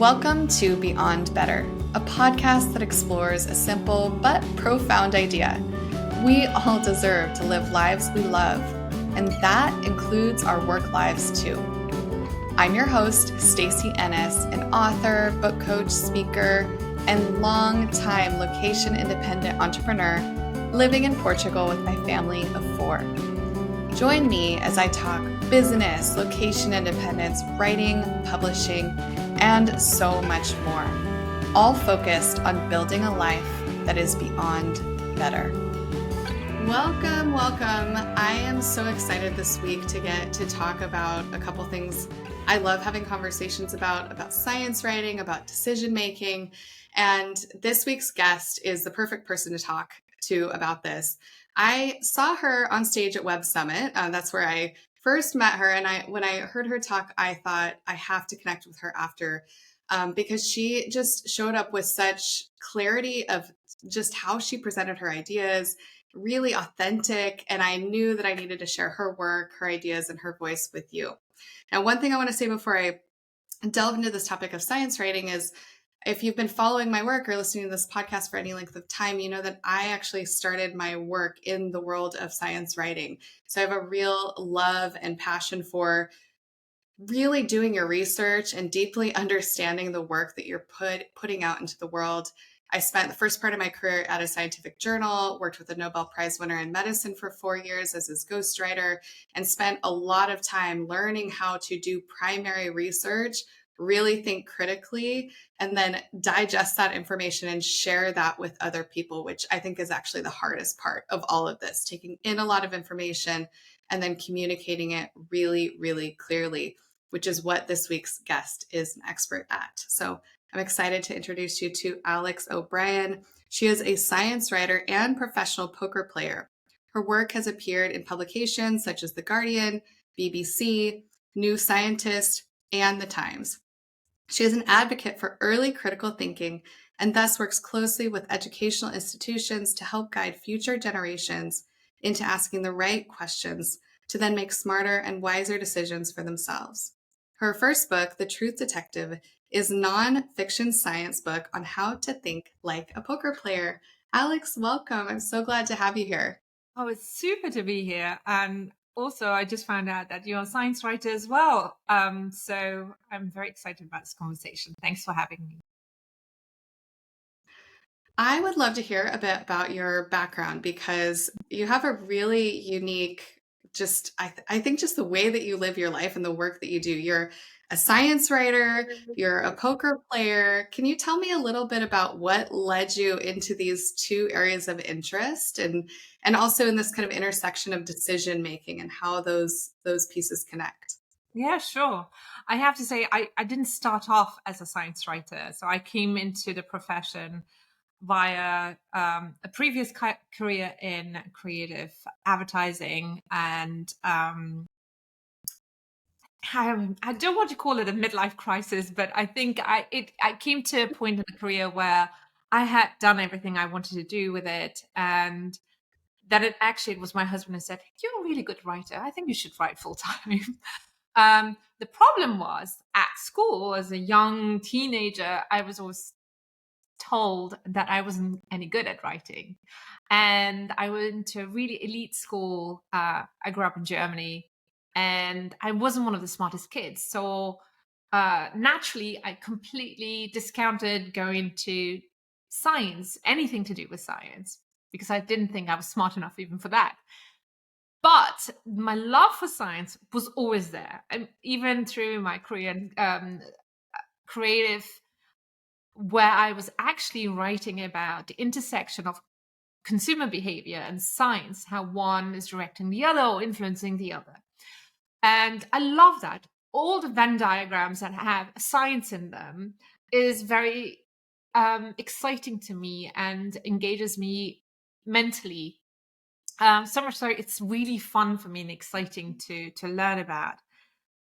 Welcome to Beyond Better, a podcast that explores a simple but profound idea. We all deserve to live lives we love, and that includes our work lives too. I'm your host, Stacey Ennis, an author, book coach, speaker, and long-time location-independent entrepreneur living in Portugal with my family of 4. Join me as I talk business, location independence, writing, publishing, and so much more, all focused on building a life that is beyond better. Welcome. I am so excited this week to get to talk about a couple things I love having conversations about science writing, about decision making, and this week's guest is the perfect person to talk to about this. I saw her on stage at Web Summit. That's where I first met her. And when I heard her talk, I thought I have to connect with her after because she just showed up with such clarity of just how she presented her ideas, really authentic. And I knew that I needed to share her work, her ideas, and her voice with you. Now, one thing I want to say before I delve into this topic of science writing is, if you've been following my work or listening to this podcast for any length of time, you know that I actually started my work in the world of science writing. So I have a real love and passion for really doing your research and deeply understanding the work that you're putting out into the world. I spent the first part of my career at a scientific journal, worked with a Nobel Prize winner in medicine for 4 years as his ghostwriter, and spent a lot of time learning how to do primary research, really think critically, and then digest that information and share that with other people, which I think is actually the hardest part of all of this, taking in a lot of information and then communicating it really, really clearly, which is what this week's guest is an expert at. So I'm excited to introduce you to Alex O'Brien. She is a science writer and professional poker player. Her work has appeared in publications such as The Guardian, BBC, New Scientist, and The Times. She is an advocate for early critical thinking and thus works closely with educational institutions to help guide future generations into asking the right questions to then make smarter and wiser decisions for themselves. Her first book, The Truth Detective, is a nonfiction science book on how to think like a poker player. Alex, welcome. I'm so glad to have you here. Oh, it's super to be here. And also, I just found out that you're a science writer as well. So I'm very excited about this conversation. Thanks for having me. I would love to hear a bit about your background because you have a really unique, I think just the way that you live your life and the work that you do. You're a science writer, you're a poker player. Can you tell me a little bit about what led you into these two areas of interest and also in this kind of intersection of decision making and how those pieces connect? Yeah, sure. I have to say, I didn't start off as a science writer. So I came into the profession via a previous career in creative advertising. And I don't want to call it a midlife crisis, but I think I came to a point in the career where I had done everything I wanted to do with it. And that it was my husband who said, "You're a really good writer. I think you should write full time." The problem was at school as a young teenager, I was always told that I wasn't any good at writing. And I went to a really elite school. I grew up in Germany and I wasn't one of the smartest kids. So naturally, I completely discounted going to science, anything to do with science, because I didn't think I was smart enough even for that. But my love for science was always there. And even through my career in creative, where I was actually writing about the intersection of consumer behavior and science, how one is directing the other or influencing the other. And I love that. All the Venn diagrams that have science in them is very exciting to me and engages me mentally. So much so it's really fun for me and exciting to learn about.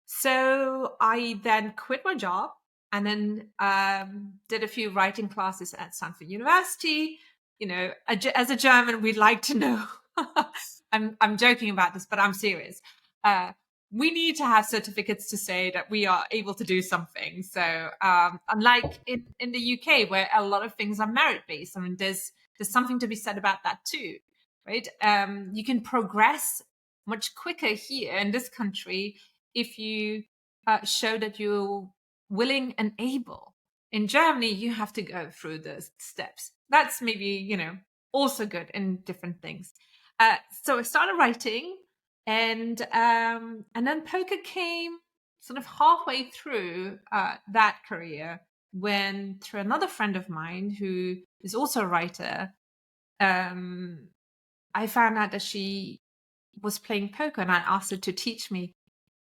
So I then quit my job and then did a few writing classes at Stanford University. You know, as a German, we'd like to know. I'm joking about this, but I'm serious. we need to have certificates to say that we are able to do something. So unlike in the UK, where a lot of things are merit based, I mean, there's something to be said about that too, right? You can progress much quicker here in this country if you show that you're willing and able. In Germany, you have to go through the steps. That's maybe, also good in different things. So I started writing, and then poker came sort of halfway through that career, when through another friend of mine who is also a writer, I found out that she was playing poker, and I asked her to teach me.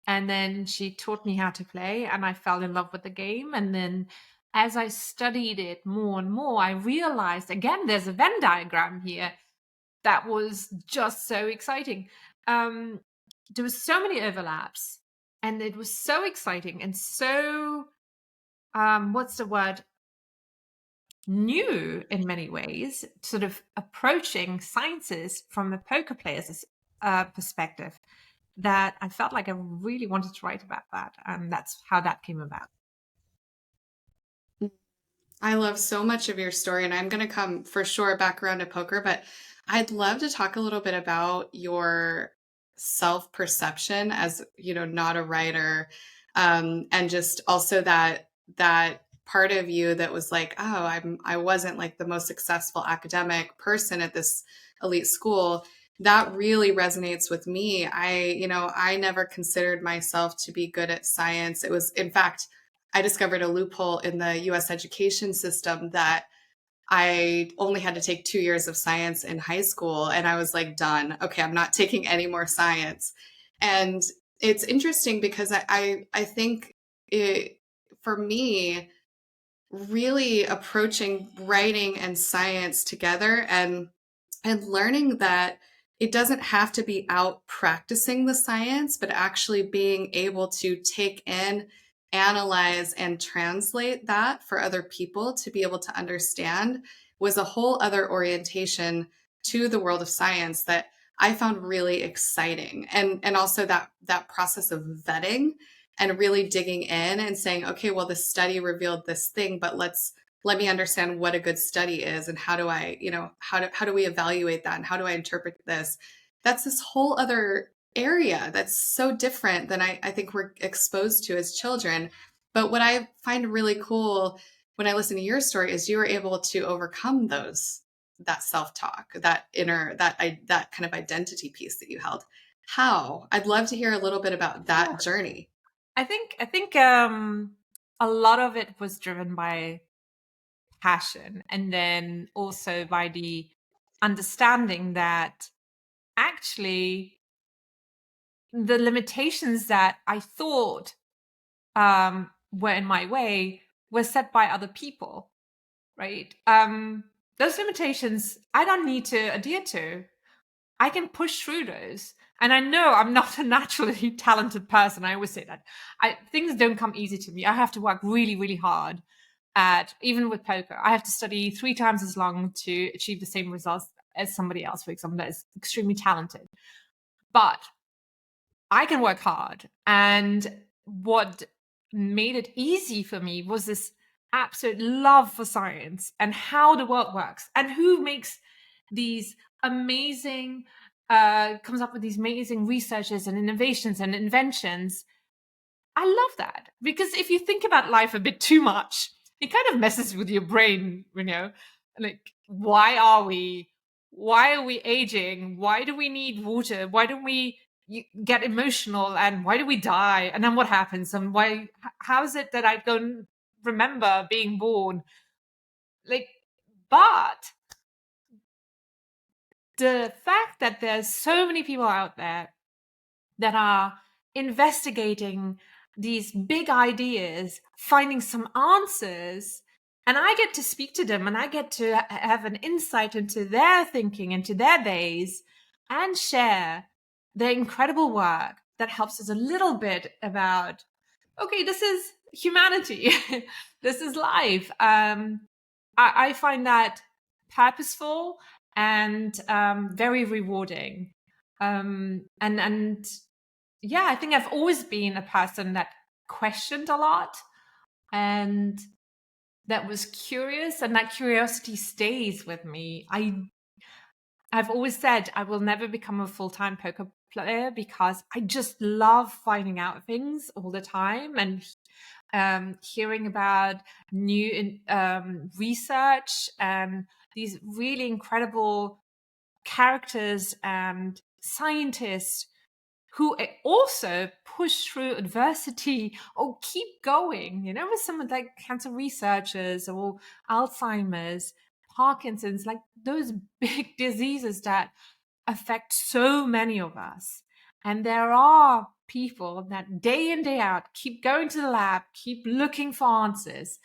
And then she taught me how to play, and I fell in love with the game. And then as I studied it more and more, I realized, again, there's a Venn diagram here that was just so exciting. There was so many overlaps, and it was so exciting and so what's the word, new in many ways, sort of approaching sciences from a poker player's perspective, that I felt like I really wanted to write about that, and that's how that came about. I love so much of your story, and I'm going to come for sure back around to poker, but I'd love to talk a little bit about your self-perception as, not a writer, and just also that part of you that was like, oh, I wasn't like the most successful academic person at this elite school. That really resonates with me. I never considered myself to be good at science. It was, in fact, I discovered a loophole in the US education system that I only had to take 2 years of science in high school. And I was like, done. Okay, I'm not taking any more science. And it's interesting because I think it, for me, really approaching writing and science together, and learning that it doesn't have to be out practicing the science, but actually being able to take in, analyze, and translate that for other people to be able to understand, was a whole other orientation to the world of science that I found really exciting. And also that process of vetting and really digging in and saying, okay, well, the study revealed this thing, but let me understand what a good study is, and how do I, how do we evaluate that, and how do I interpret this? That's this whole other area that's so different than I think we're exposed to as children. But what I find really cool when I listen to your story is you were able to overcome that self-talk, that inner, that kind of identity piece that you held. How? I'd love to hear a little bit about that journey. I think a lot of it was driven by passion, and then also by the understanding that actually the limitations that I thought were in my way were set by other people, right? Those limitations I don't need to adhere to. I can push through those. And I know I'm not a naturally talented person. I always say that. Things don't come easy to me. I have to work really, really hard even with poker. I have to study 3 times as long to achieve the same results as somebody else, for example, that is extremely talented. But I can work hard. And what made it easy for me was this absolute love for science and how the world works, and who makes these amazing, comes up with these amazing researches and innovations and inventions. I love that, because if you think about life a bit too much, it kind of messes with your brain, like, why are we aging? Why do we need water? Why don't we get emotional? And why do we die? And then what happens? And how is it that I don't remember being born? Like, but the fact that there's so many people out there that are investigating these big ideas, finding some answers, and I get to speak to them, and I get to have an insight into their thinking, into their days, and share their incredible work that helps us a little bit about, okay, this is humanity. This is life. I find that purposeful and very rewarding. And yeah, I think I've always been a person that questioned a lot and that was curious, and that curiosity stays with me. I've always said I will never become a full-time poker player because I just love finding out things all the time and hearing about new research and these really incredible characters and scientists who also push through adversity or keep going, with some like cancer researchers or Alzheimer's, Parkinson's, like those big diseases that affect so many of us. And there are people that day in, day out keep going to the lab, keep looking for answers.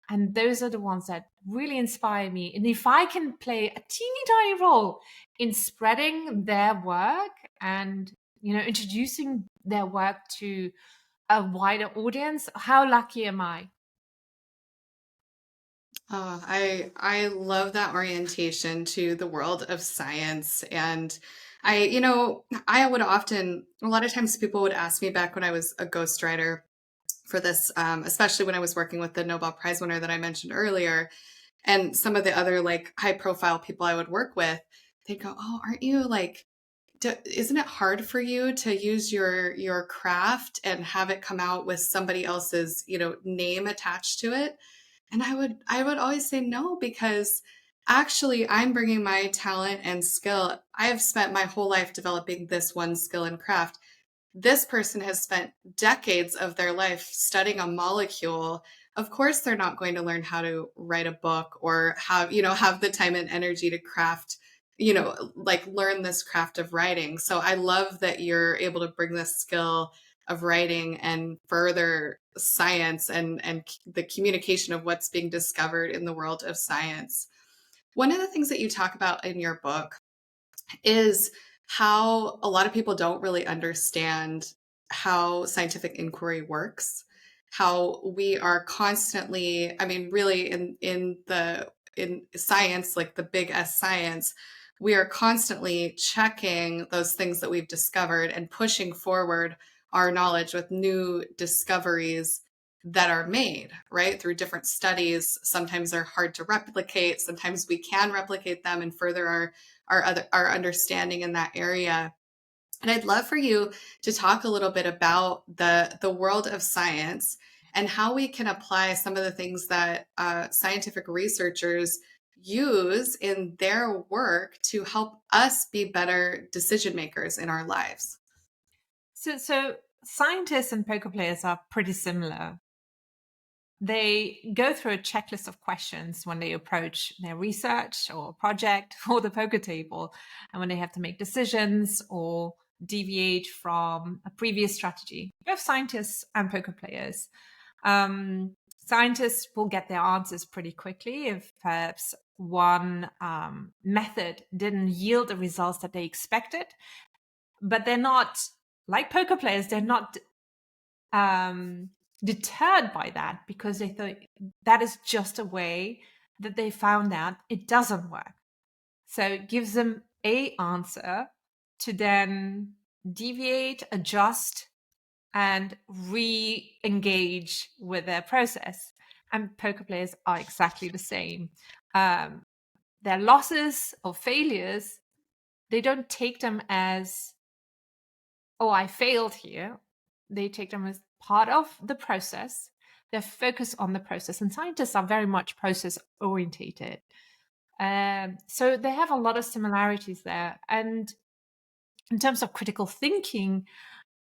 And those are the ones that really inspire me. And if I can play a teeny tiny role in spreading their work and, introducing their work to a wider audience, how lucky am I? Oh, I love that orientation to the world of science. And I would often, a lot of times people would ask me back when I was a ghostwriter for this, especially when I was working with the Nobel Prize winner that I mentioned earlier, and some of the other like high profile people I would work with, they'd go, "Oh, aren't you like, isn't it hard for you to use your craft and have it come out with somebody else's, name attached to it?" And I would always say no, because actually I'm bringing my talent and skill. I have spent my whole life developing this one skill and craft. This person has spent decades of their life studying a molecule. Of course, they're not going to learn how to write a book or have the time and energy to craft, like learn this craft of writing. So I love that you're able to bring this skill of writing and further science and the communication of what's being discovered in the world of science. One of the things that you talk about in your book is how a lot of people don't really understand how scientific inquiry works, how we are constantly, I mean, really in science, like the big S science, we are constantly checking those things that we've discovered and pushing forward our knowledge with new discoveries that are made, right? Through different studies. Sometimes they're hard to replicate. Sometimes we can replicate them and further our understanding in that area. And I'd love for you to talk a little bit about the world of science and how we can apply some of the things that scientific researchers use in their work to help us be better decision makers in our lives. So scientists and poker players are pretty similar. They go through a checklist of questions when they approach their research or project or the poker table, and when they have to make decisions or deviate from a previous strategy. Both scientists and poker players. Scientists will get their answers pretty quickly if perhaps one method didn't yield the results that they expected, but they're not like poker players. They're not deterred by that because they thought that is just a way that they found out it doesn't work. So it gives them a answer to then deviate, adjust, and re-engage with their process. And poker players are exactly the same. Their losses or failures, they don't take them as, oh, I failed here. They take them as part of the process. They're focused on the process. And scientists are very much process orientated. So they have a lot of similarities there. And in terms of critical thinking,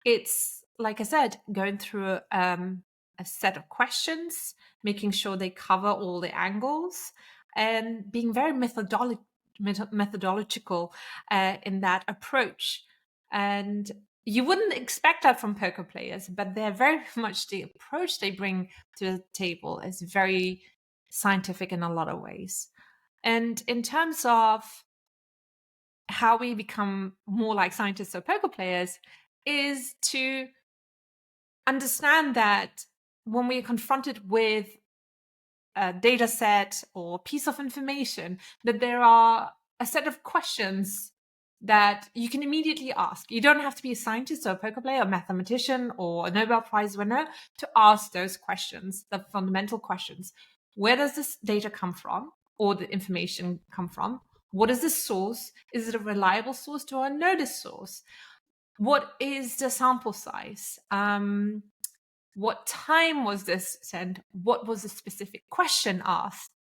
it's, like I said, going through a set of questions, making sure they cover all the angles, and being very methodological in that approach. And you wouldn't expect that from poker players, but they're very much, the approach they bring to the table is very scientific in a lot of ways. And in terms of how we become more like scientists or poker players, is to understand that when we are confronted with a data set or piece of information, that there are a set of questions that you can immediately ask. You don't have to be a scientist or a poker player or a mathematician or a Nobel Prize winner to ask those questions, the fundamental questions. Where does this data come from, or the information come from? What is the source? Is it a reliable source? Do I know this source? What is the sample size? What time was this sent? What was the specific question asked?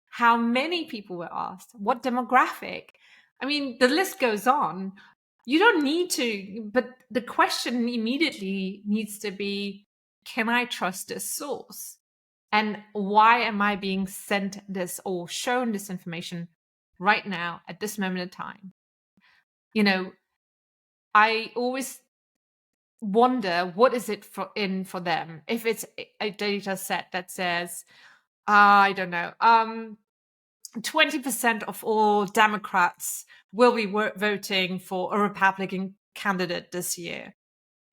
How many people were asked? What demographic? I mean, the list goes on. You don't need to, but the question immediately needs to be, can I trust this source? And why am I being sent this or shown this information right now at this moment in time? You know, I always wonder, what is it for them? If it's a data set that says, I don't know, 20% of all Democrats will be voting for a Republican candidate this year.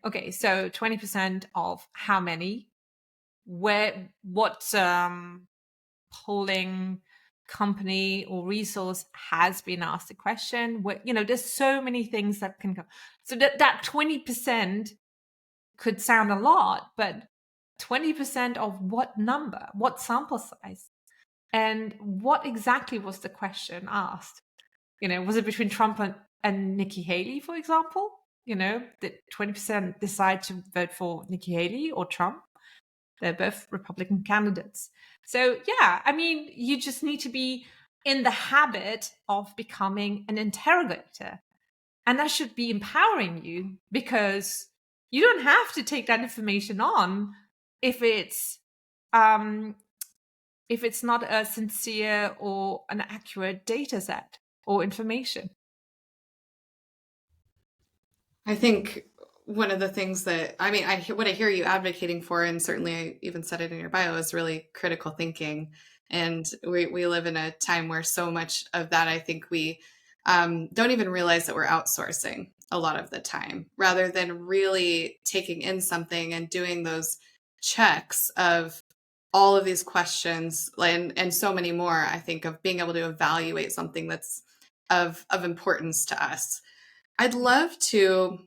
Okay, so 20% of how many? What polling company or resource has been asked the question? There's so many things that can come. So that 20% could sound a lot, but 20% of what number? What sample size? And what exactly was the question asked? Was it between Trump and Nikki Haley, for example? Did 20% decide to vote for Nikki Haley or Trump? They're both Republican candidates. So, yeah, I mean, you just need to be in the habit of becoming an interrogator. And that should be empowering you, because you don't have to take that information on if it's not a sincere or an accurate data set or information. I think one of the things that, I mean, what I hear you advocating for, and certainly I even said it in your bio, is really critical thinking. And we live in a time where so much of that, I think we don't even realize that we're outsourcing a lot of the time, rather than really taking in something and doing those checks of all of these questions and so many more. I think of being able to evaluate something that's of importance to us. I'd love to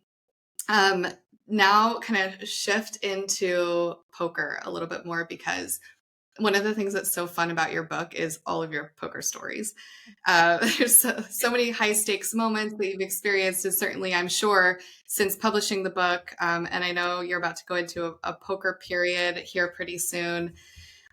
now kind of shift into poker a little bit more, because one of the things that's so fun about your book is all of your poker stories. There's so many high stakes moments that you've experienced, and certainly, I'm sure, since publishing the book, and I know you're about to go into a poker period here pretty soon.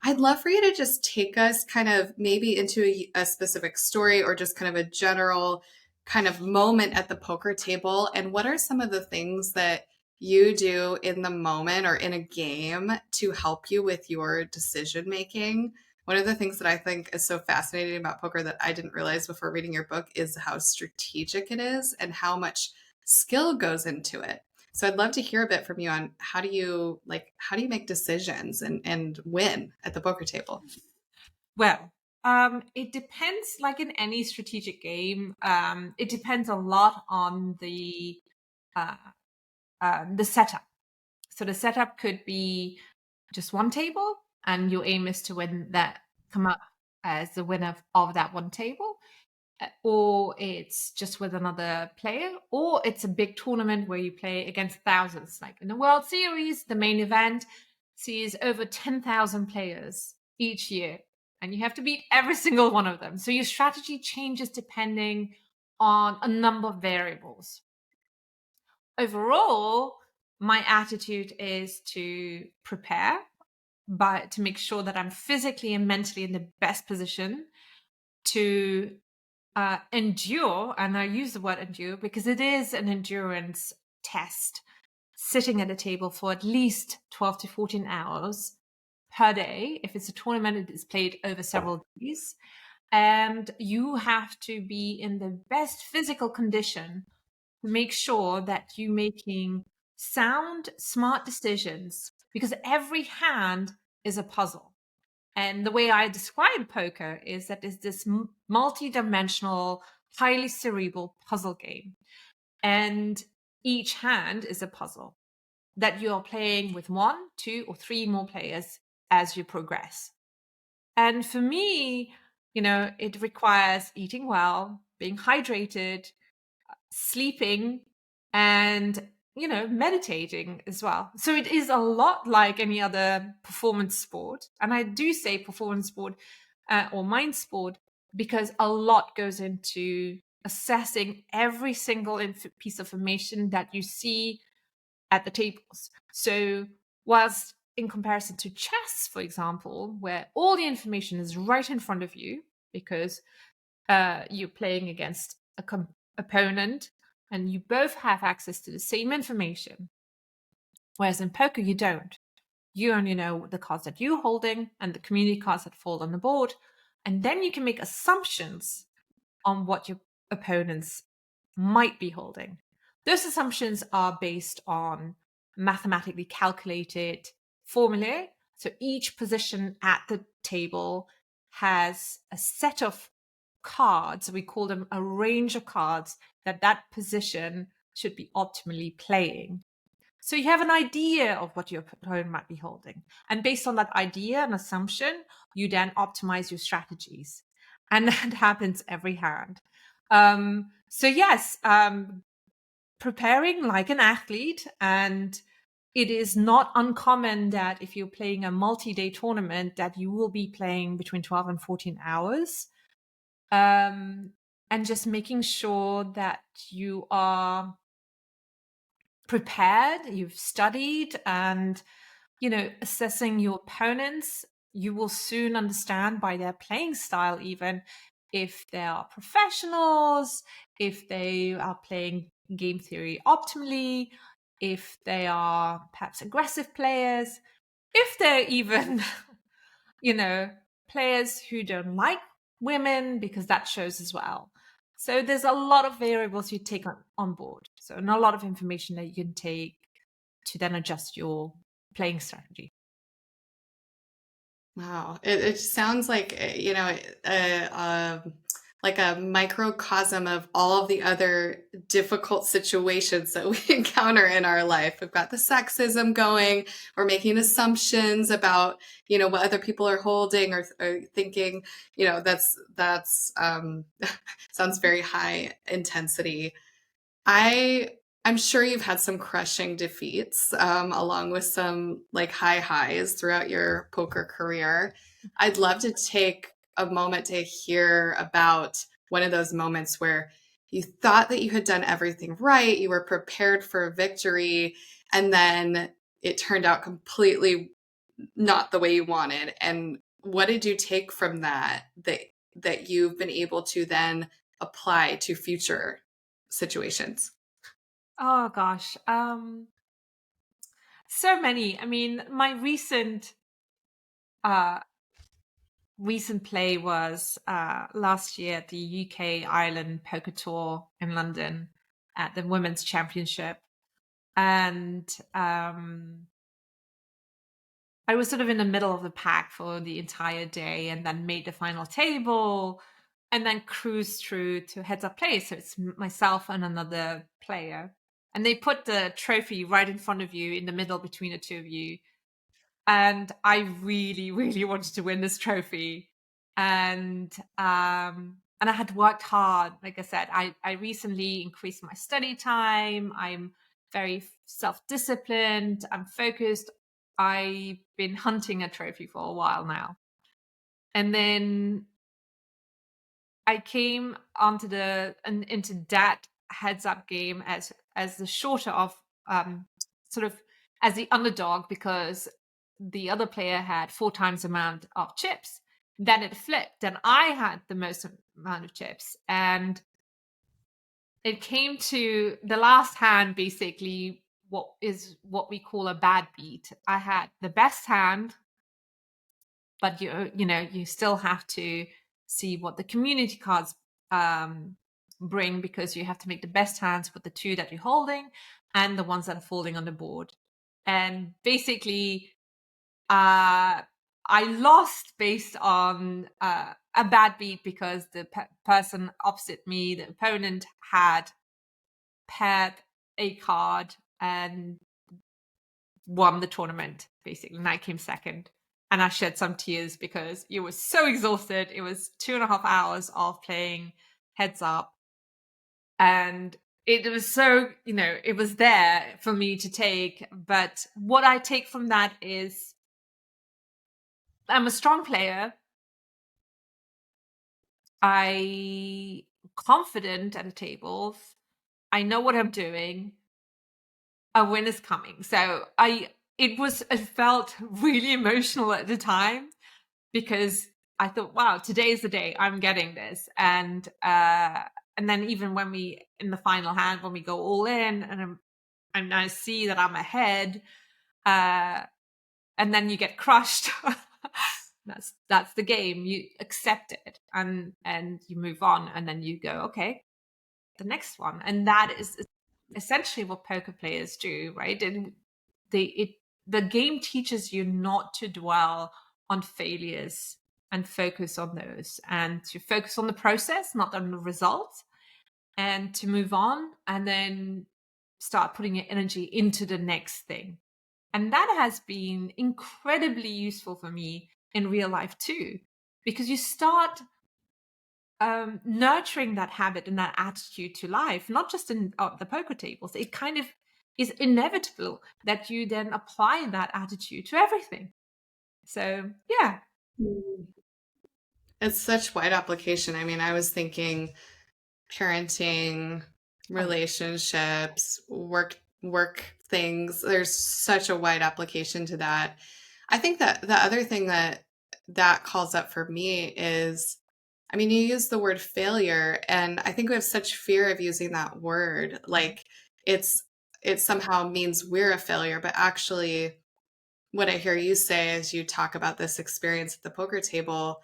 I'd love for you to just take us kind of maybe into a specific story, or just kind of a general kind of moment at the poker table. And what are some of the things that you do in the moment or in a game to help you with your decision making? One of the things that I think is so fascinating about poker that I didn't realize before reading your book is how strategic it is and how much skill goes into it. So I'd love to hear a bit from you on how do you make decisions and win at the poker table? Well, it depends, like in any strategic game, it depends a lot on the setup. So the setup could be just one table, and your aim is to come up as the winner of that one table, or it's just with another player, or it's a big tournament where you play against thousands. Like in the World Series, the main event sees over 10,000 players each year, and you have to beat every single one of them. So your strategy changes depending on a number of variables. Overall, my attitude is to prepare, but to make sure that I'm physically and mentally in the best position to endure. And I use the word endure because it is an endurance test, sitting at a table for at least 12 to 14 hours per day. If it's a tournament, it is played over several days. And you have to be in the best physical condition to make sure that you're making sound, smart decisions, because every hand is a puzzle. And the way I describe poker is that it's this multi-dimensional, highly cerebral puzzle game. And each hand is a puzzle that you are playing with 1, 2, or 3 more players as you progress. And for me, it requires eating well, being hydrated, sleeping, and meditating as well. So it is a lot like any other performance sport, and I do say performance sport or mind sport because a lot goes into assessing every single piece of information that you see at the tables. So whilst in comparison to chess, for example, where all the information is right in front of you because you're playing against a opponent and you both have access to the same information. Whereas in poker, you don't. You only know the cards that you're holding and the community cards that fall on the board. And then you can make assumptions on what your opponents might be holding. Those assumptions are based on mathematically calculated formulae. So each position at the table has a set of cards. We call them a range of cards that position should be optimally playing. So you have an idea of what your opponent might be holding. And based on that idea and assumption, you then optimize your strategies. And that happens every hand. So yes, preparing like an athlete, and it is not uncommon that if you're playing a multi-day tournament that you will be playing between 12 and 14 hours. And just making sure that you are prepared, you've studied, and assessing your opponents. You will soon understand by their playing style even if they are professionals, if they are playing game theory optimally, if they are perhaps aggressive players, if they're even players who don't like women, because that shows as well. So there's a lot of variables you take on board. So, and a lot of information that you can take to then adjust your playing strategy. Wow, it sounds like like a microcosm of all of the other difficult situations that we encounter in our life. We've got the sexism going. We're making assumptions about what other people are holding or thinking. That's sounds very high intensity. I'm sure you've had some crushing defeats, along with some like high highs throughout your poker career. I'd love to take a moment to hear about one of those moments where you thought that you had done everything right, you were prepared for a victory, and then it turned out completely not the way you wanted. And what did you take from that you've been able to then apply to future situations? Oh gosh. So many. I mean, my uh recent play was last year at the UK Ireland Poker Tour in London at the Women's Championship. And I was sort of in the middle of the pack for the entire day and then made the final table and then cruised through to heads up play. So it's myself and another player. And they put the trophy right in front of you in the middle between the two of you. And I really, really wanted to win this trophy. And I had worked hard. Like I said, I recently increased my study time. I'm very self-disciplined. I'm focused. I've been hunting a trophy for a while now. And then I came into that heads up game as the shorter of sort of as the underdog because the other player had 4 times the amount of chips. Then it flipped, and I had the most amount of chips, and it came to the last hand, basically what we call a bad beat. I had the best hand, but you still have to see what the community cards bring, because you have to make the best hands with the 2 that you're holding and the ones that are falling on the board. And basically I lost based on a bad beat because the person opposite me, the opponent, had paired a card and won the tournament, basically. And I came second. And I shed some tears because you were so exhausted. It was 2.5 hours of playing heads up. And it was so, it was there for me to take. But what I take from that is I'm a strong player. I confident at the tables. I know what I'm doing. A win is coming. So it felt really emotional at the time because I thought, wow, today is the day I'm getting this. And then even when we in the final hand, when we go all in and I see that I'm ahead, uh, and then you get crushed. That's the game. You accept it and you move on, and then you go, okay, the next one. And that is essentially what poker players do, right? And the game teaches you not to dwell on failures and focus on those, and to focus on the process, not on the result, and to move on and then start putting your energy into the next thing. And that has been incredibly useful for me in real life too, because you start nurturing that habit and that attitude to life, not just in the poker tables. It kind of is inevitable that you then apply that attitude to everything. So, yeah. It's such wide application. I mean, I was thinking parenting, Oh, yeah. relationships, work things. There's such a wide application to that. I think that the other thing that calls up for me is, I mean, you use the word failure, and I think we have such fear of using that word. Like it's it somehow means we're a failure, but actually what I hear you say as you talk about this experience at the poker table,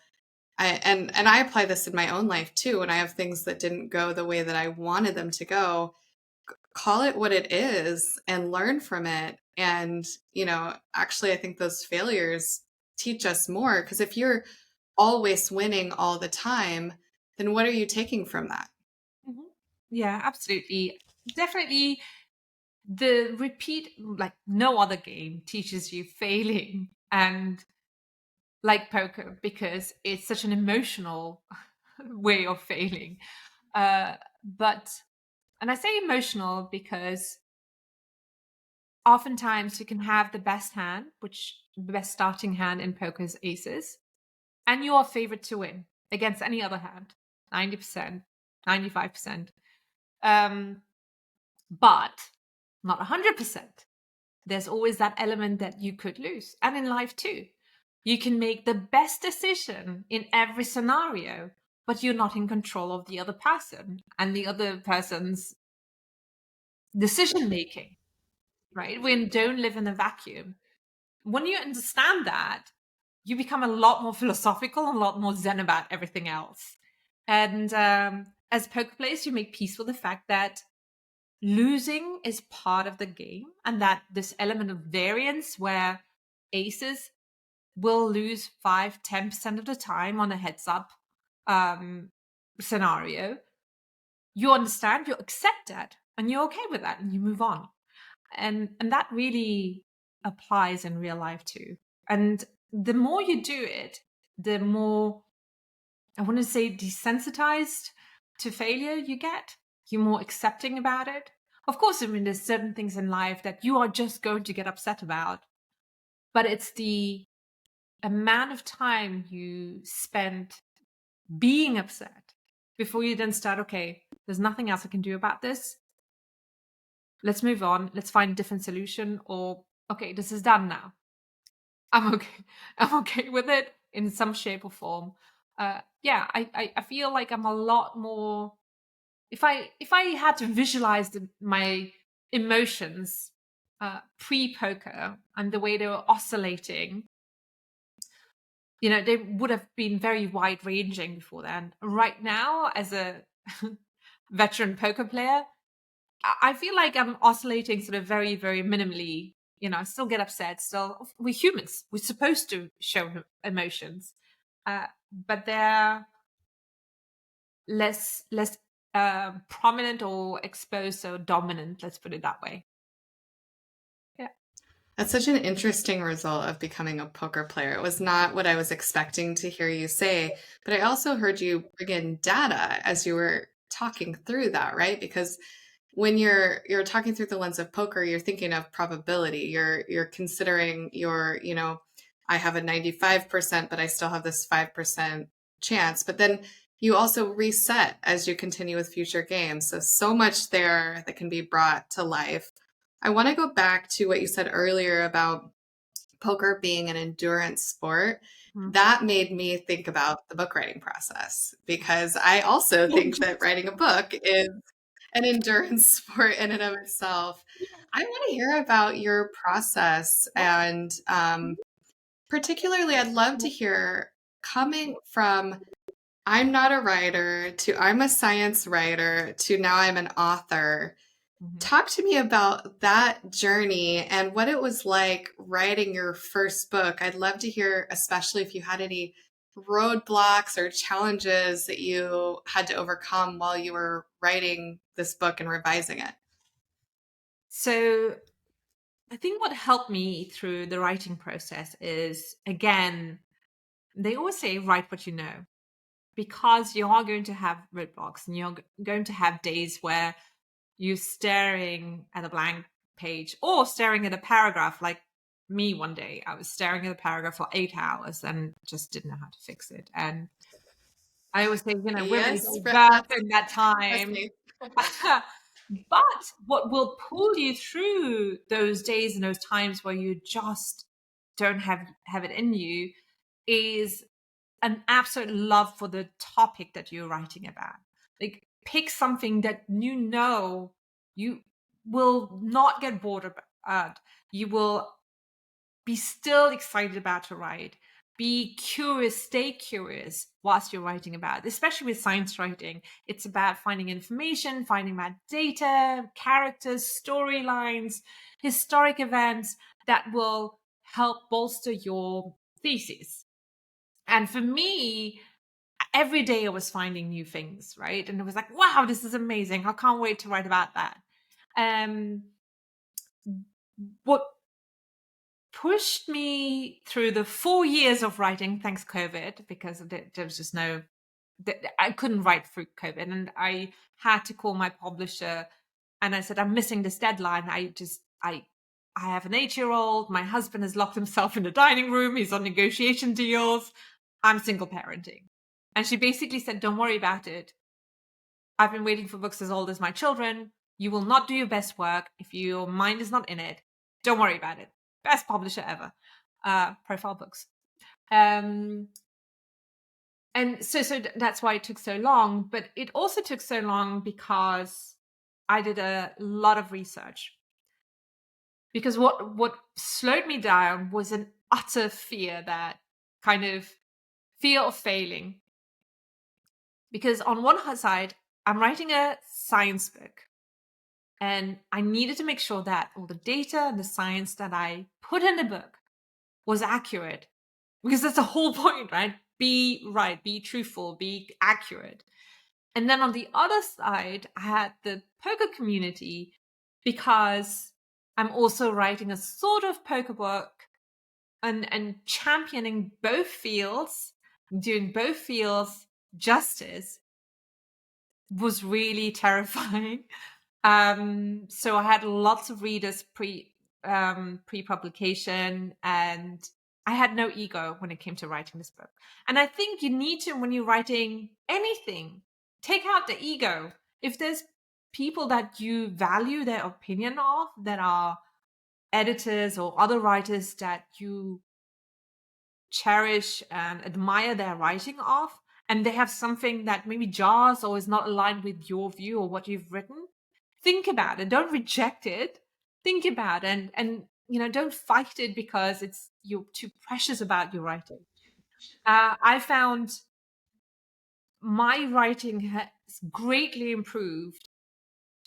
and I apply this in my own life too. When I have things that didn't go the way that I wanted them to go, call it what it is and learn from it. And, actually, I think those failures teach us more, because if you're always winning all the time, then what are you taking from that? Mhm. Yeah, absolutely. Definitely the repeat, like no other game teaches you failing and like poker, because it's such an emotional way of failing. But and I say emotional because oftentimes you can have the best hand, which the best starting hand in poker is aces, and you are favored to win against any other hand, 90%, 95%. Um, but not 100%. There's always that element that you could lose. And in life too. You can make the best decision in every scenario, but you're not in control of the other person and the other person's decision making, right? We don't live in a vacuum. When you understand that, you become a lot more philosophical and a lot more zen about everything else. And as poker players, you make peace with the fact that losing is part of the game, and that this element of variance where aces will lose 5-10% of the time on a heads up um, scenario, you understand, you accept that, and you're okay with that, and you move on. And that really applies in real life too. And the more you do it, the more, I want to say, desensitized to failure you get. You're more accepting about it. Of course, I mean, there's certain things in life that you are just going to get upset about, but it's the amount of time you spend being upset before you then start, okay, there's nothing else I can do about this. Let's move on. Let's find a different solution. Or, okay, this is done now. I'm okay. I'm okay with it in some shape or form. Yeah, I feel like I'm a lot more. If I had to visualize my emotions pre poker and the way they were oscillating, they would have been very wide ranging before then. Right now, as a veteran poker player, I feel like I'm oscillating sort of very, very minimally. I still get upset. Still, we're humans. We're supposed to show emotions, but they're less prominent or exposed or dominant. Let's put it that way. Yeah. That's such an interesting result of becoming a poker player. It was not what I was expecting to hear you say, but I also heard you bring in data as you were talking through that, right? Because when you're talking through the lens of poker, you're thinking of probability. You're considering I have a 95%, but I still have this 5% chance. But then you also reset as you continue with future games. So much there that can be brought to life. I want to go back to what you said earlier about poker being an endurance sport. Mhm. That made me think about the book writing process because I also think that writing a book is an endurance sport in and of itself. I want to hear about your process and particularly I'd love to hear coming from I'm not a writer to I'm a science writer to now I'm an author. Mhm. Talk to me about that journey and what it was like writing your first book. I'd love to hear, especially if you had any roadblocks or challenges that you had to overcome while you were writing this book and revising it. So I think what helped me through the writing process is, again, they always say write what you know, because you are going to have roadblocks and you're going to have days where you're staring at a blank page or staring at a paragraph. Like me, one day I was staring at a paragraph for 8 hours and just didn't know how to fix it. And I always say, women Yes, give up that's in that trust time. me. But what will pull you through those days and those times where you just don't have it in you is an absolute love for the topic that you're writing about. Like, pick something that you will not get bored about. You will be still excited about to write. Be curious, stay curious whilst you're writing about it. Especially with science writing. It's about finding information, finding about data, characters, storylines, historic events that will help bolster your thesis. And for me, every day I was finding new things, right? And it was like, wow, this is amazing. I can't wait to write about that. Um, what pushed me through the 4 years of writing, thanks COVID, because there was just I couldn't write through COVID, and I had to call my publisher, and I said, I'm missing this deadline. I have an 8-year-old. My husband has locked himself in the dining room. He's on negotiation deals. I'm single parenting. And she basically said, don't worry about it. I've been waiting for books as old as my children. You will not do your best work if your mind is not in it. Don't worry about it. Best publisher ever. Profile Books. And so that's why it took so long. But it also took so long because I did a lot of research. Because what slowed me down was an utter fear, that kind of fear of failing. Because on one side, I'm writing a science book, and I needed to make sure that all the data and the science that I put in the book was accurate. Because that's the whole point, right? Be right, be truthful, be accurate. And then on the other side, I had the poker community, because I'm also writing a sort of poker book and championing both fields, doing both fields justice, was really terrifying. So I had lots of readers pre-publication, and I had no ego when it came to writing this book. And I think you need to, when you're writing anything, take out the ego. If there's people that you value their opinion of, that are editors or other writers that you cherish and admire their writing of, and they have something that maybe jars or is not aligned with your view or what you've written, think about it. Don't reject it. Think about it, and don't fight it because you're too precious about your writing. I found my writing has greatly improved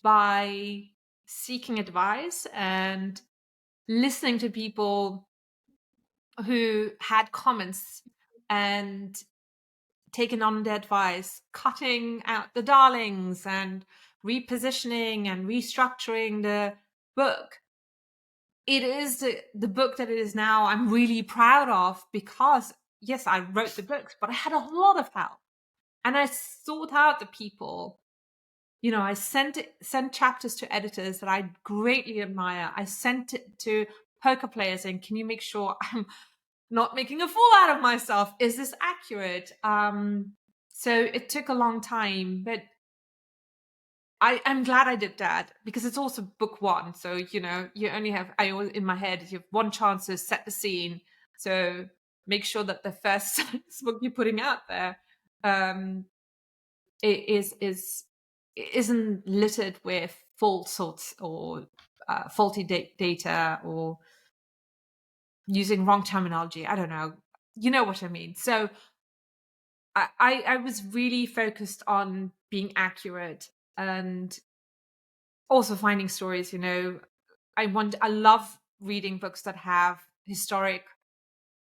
by seeking advice and listening to people who had comments and taken on the advice, cutting out the darlings and repositioning and restructuring the book. It is the book that it is now. I'm really proud of, because yes, I wrote the books, but I had a lot of help, and I sought out the people I sent chapters to editors that I greatly admire. I sent it to poker players and can you make sure I'm not making a fool out of myself? Is this accurate? So it took a long time, but I'm glad I did that because it's also book one. So, you only have, I always, in my head, you have one chance to set the scene. So make sure that the first book you're putting out there um, isn't littered with false sorts or faulty data or using wrong terminology. I don't know. You know what I mean? So I was really focused on being accurate and also finding stories. I love reading books that have historic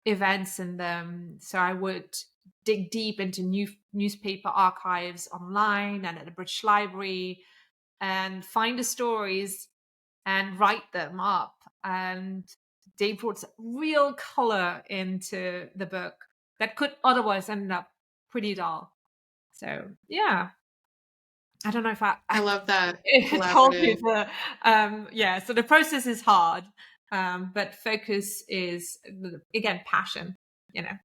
events in them. So I would dig deep into newspaper archives online and at the British Library and find the stories and write them up. And they brought real color into the book that could otherwise end up pretty dull. So yeah, I don't know if I I love that told you collaborative. yeah. So the process is hard, but focus is again passion. You know.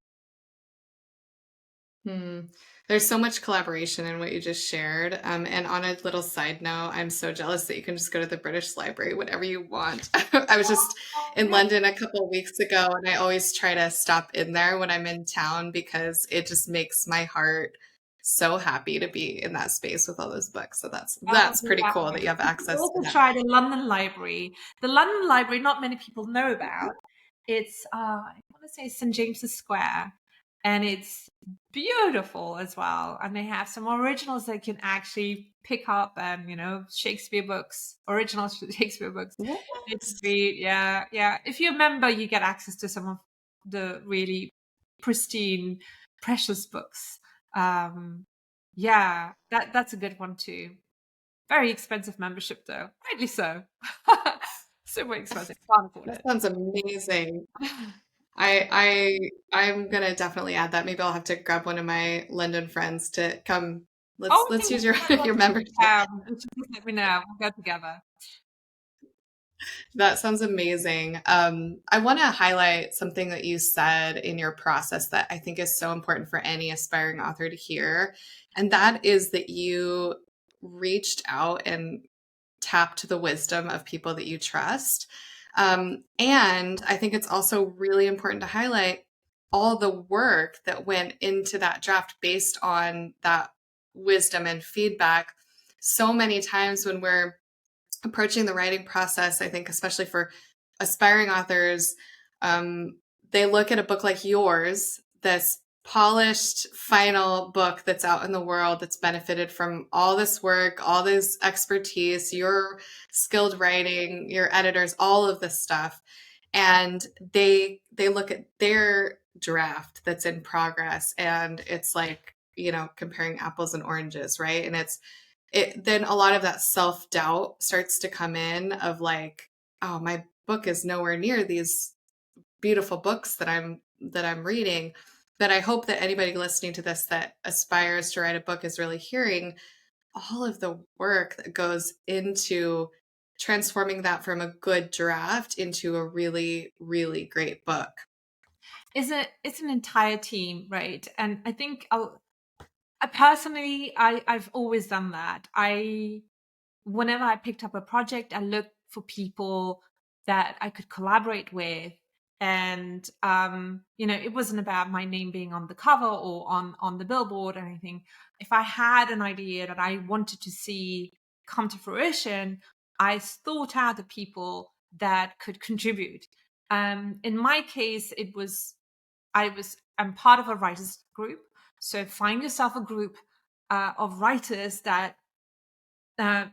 Hmm. There's so much collaboration in what you just shared. And on a little side note, I'm so jealous that you can just go to the British Library whenever you want. I was just in London a couple of weeks ago, and I always try to stop in there when I'm in town because it just makes my heart so happy to be in that space with all those books. So Oh, that's pretty yeah. cool that you have You should access to also that. try the London Library. The London Library, not many people know about. It's I want to say St James's Square, and it's beautiful as well. And they have some originals that you can actually pick up, and Shakespeare books, original Shakespeare books. What? They can read, yeah, yeah. If you're a member, you get access to some of the really pristine, precious books. Um, yeah, that's a good one too. Very expensive membership though. Rightly so. Super expensive. Can't afford That it. sounds amazing. I'm gonna definitely add that. Maybe I'll have to grab one of my London friends to come. Let's Oh, we let's can use your do your membership. you should just let me know. We'll go together. That sounds amazing. I want to highlight something that you said in your process that I think is so important for any aspiring author to hear, and that is that you reached out and tapped the wisdom of people that you trust. And I think it's also really important to highlight all the work that went into that draft based on that wisdom and feedback. So many times when we're approaching the writing process, I think, especially for aspiring authors, um, they look at a book like yours, this polished final book that's out in the world that's benefited from all this work, all this expertise, your skilled writing, your editors, all of this stuff. And they look at their draft that's in progress and it's like, comparing apples and oranges, right? And then a lot of that self-doubt starts to come in of like, oh, my book is nowhere near these beautiful books that I'm reading. But I hope that anybody listening to this that aspires to write a book is really hearing all of the work that goes into transforming that from a good draft into a really, really great book. It's an entire team, right? And I think I personally, I've always done that. Whenever I picked up a project, I looked for people that I could collaborate with. And it wasn't about my name being on the cover or on the billboard or anything. If I had an idea that I wanted to see come to fruition, I thought out the people that could contribute. In my case, I'm part of a writers group. So find yourself a group of writers that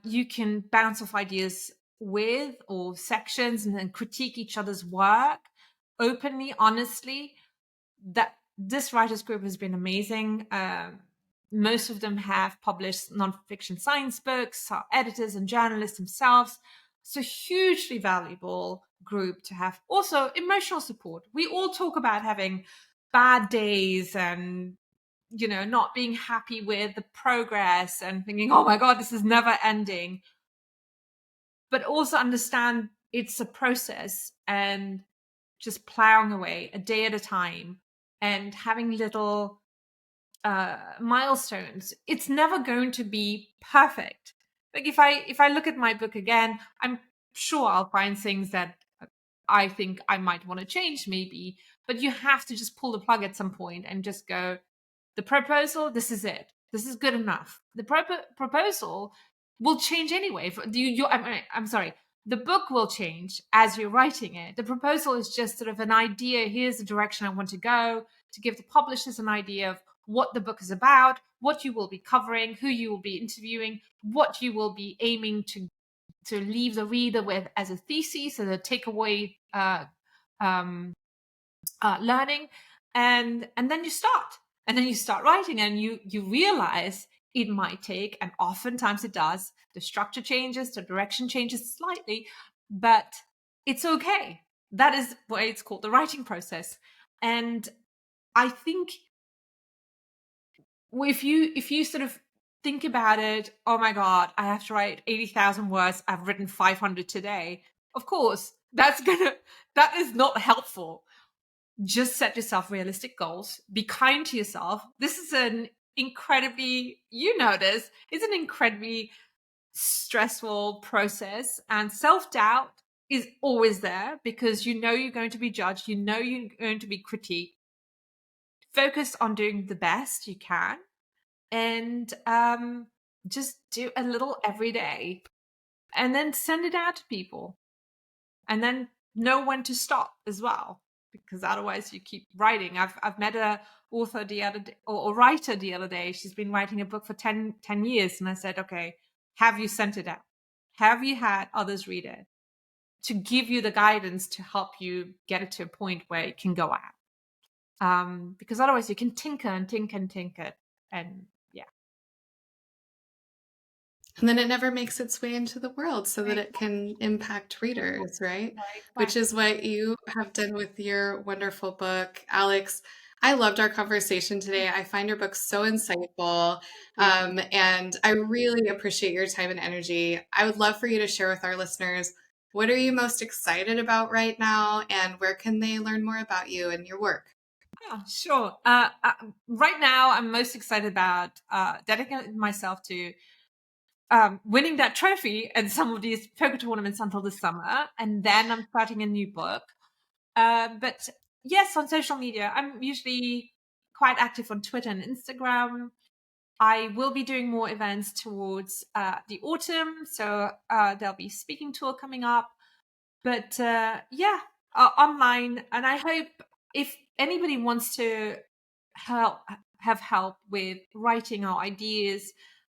you can bounce off ideas with or sections and then critique each other's work openly, honestly. That this writers group has been amazing. Most of them have published nonfiction science books, are editors and journalists themselves. So hugely valuable group to have. Also emotional support. We all talk about having bad days and not being happy with the progress and thinking, oh my God, this is never ending. But also understand it's a process, and just plowing away a day at a time and having little milestones. It's never going to be perfect. Like if I look at my book again, I'm sure I'll find things that I think I might want to change, maybe. But you have to just pull the plug at some point and just go, the proposal, this is it. This is good enough. The proposal will change anyway. I'm sorry. The book will change as you're writing it. The proposal is just sort of an idea. Here's the direction I want to go, to give the publishers an idea of what the book is about, what you will be covering, who you will be interviewing, what you will be aiming to leave the reader with as a thesis, as a takeaway um, learning, and then you start writing, and you realize it might take, and oftentimes it does. The structure changes, the direction changes slightly, but it's okay. That is why it's called the writing process. And I think if you sort of think about it, oh my God, I have to write 80,000 words. I've written 500 today. Of course, that is not helpful. Just set yourself realistic goals. Be kind to yourself. This is an incredibly, it's an incredibly stressful process, and self-doubt is always there because you're going to be judged, you're going to be critiqued. Focus on doing the best you can, and just do a little every day, and then send it out to people, and then know when to stop as well, because otherwise you keep writing. I've met a author the other day, or a writer the other day. She's been writing a book for 10 years, and I said, okay, have you sent it out? Have you had others read it to give you the guidance to help you get it to a point where it can go out? Because otherwise you can tinker and tinker and tinker, and yeah. And then it never makes its way into the world so that Right. it can impact readers, right? Right, Which is what you have done with your wonderful book. Alex, I loved our conversation today. I find your book so insightful, and I really appreciate your time and energy. I would love for you to share with our listeners, what are you most excited about right now, and where can they learn more about you and your work? Yeah, sure. Right now, I'm most excited about dedicating myself to winning that trophy and some of these poker tournaments until the summer, and then I'm starting a new book. But yes, on social media, I'm usually quite active on Twitter and Instagram. I will be doing more events towards the autumn, so there'll be speaking tour coming up. But yeah, online, and I hope if anybody wants to have help with writing our ideas,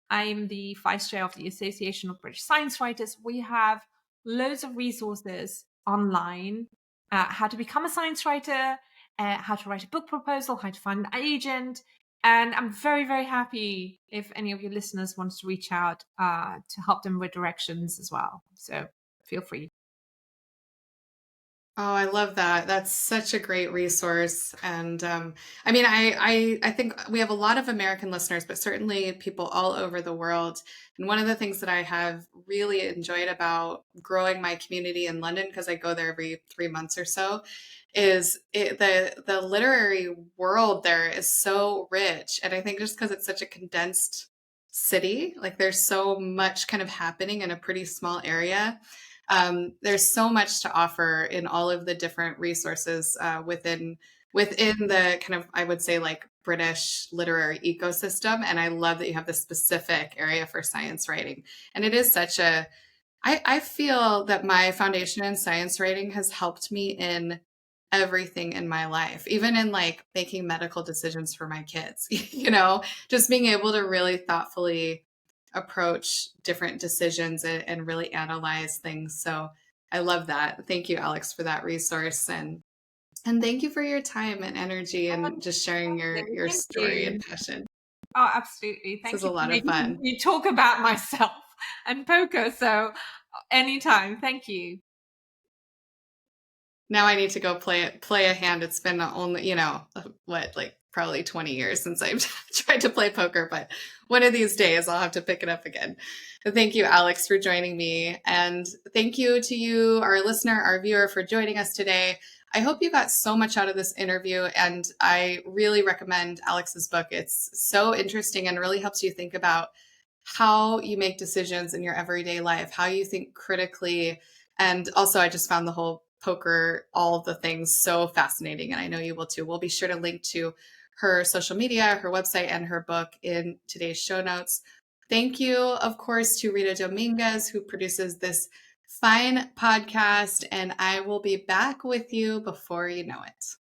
I'm the vice chair of the Association of British Science Writers. We have loads of resources online, how to become a science writer, how to write a book proposal, how to find an agent. And I'm very, very happy if any of your listeners want to reach out to help them with directions as well. So feel free. Oh, I love that. That's such a great resource. And I mean, I think we have a lot of American listeners, but certainly people all over the world. And one of the things that I have really enjoyed about growing my community in London, because I go there every 3 months or so, is the literary world there is so rich. And I think just because it's such a condensed city, like there's so much kind of happening in a pretty small area. There's so much to offer in all of the different resources within the kind of, I would say, like British literary ecosystem. And I love that you have this specific area for science writing. And it is such a I feel that my foundation in science writing has helped me in everything in my life, even in like making medical decisions for my kids, just being able to really thoughtfully approach different decisions and really analyze things. So I love that. Thank you, Alex, for that resource. And thank you for your time and energy and just sharing your Thank story and you. passion. Oh, absolutely. This Thank was you a for lot of making fun. me talk about myself and poker. So anytime. Thank you. Now I need to go play a hand. It's been only, what, like probably 20 years since I've tried to play poker, but one of these days I'll have to pick it up again. But thank you, Alex, for joining me. And thank you to you, our listener, our viewer, for joining us today. I hope you got so much out of this interview, and I really recommend Alex's book. It's so interesting and really helps you think about how you make decisions in your everyday life, how you think critically. And also, I just found the whole poker, all of the things so fascinating. And I know you will too. We'll be sure to link to her social media, her website, and her book in today's show notes. Thank you, of course, to Rita Dominguez, who produces this fine podcast. And I will be back with you before you know it.